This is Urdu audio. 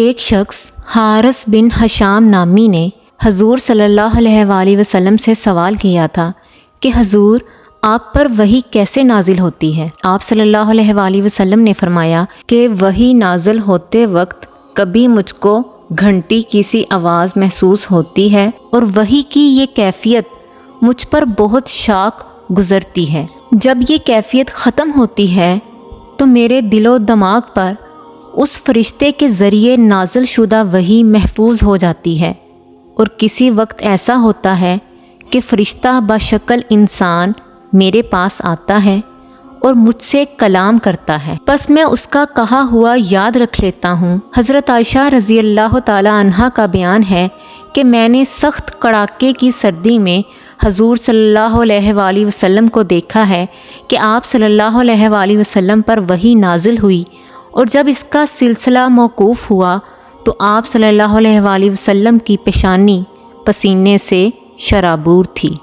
ایک شخص حارث بن حشام نامی نے حضور صلی اللہ علیہ وآلہ وسلم سے سوال کیا تھا کہ حضور آپ پر وحی کیسے نازل ہوتی ہے؟ آپ صلی اللہ علیہ وآلہ وسلم نے فرمایا کہ وحی نازل ہوتے وقت کبھی مجھ کو گھنٹی کی سی آواز محسوس ہوتی ہے اور وحی کی یہ کیفیت مجھ پر بہت شاق گزرتی ہے۔ جب یہ کیفیت ختم ہوتی ہے تو میرے دل و دماغ پر اس فرشتے کے ذریعے نازل شدہ وحی محفوظ ہو جاتی ہے، اور کسی وقت ایسا ہوتا ہے کہ فرشتہ بشکل انسان میرے پاس آتا ہے اور مجھ سے کلام کرتا ہے، پس میں اس کا کہا ہوا یاد رکھ لیتا ہوں۔ حضرت عائشہ رضی اللہ تعالی عنہا کا بیان ہے کہ میں نے سخت کڑاکے کی سردی میں حضور صلی اللہ علیہ وآلہ وسلم کو دیکھا ہے کہ آپ صلی اللہ علیہ وآلہ وسلم پر وحی نازل ہوئی، اور جب اس کا سلسلہ موقوف ہوا تو آپ صلی اللہ علیہ وآلہ وسلم کی پیشانی پسینے سے شرابور تھی۔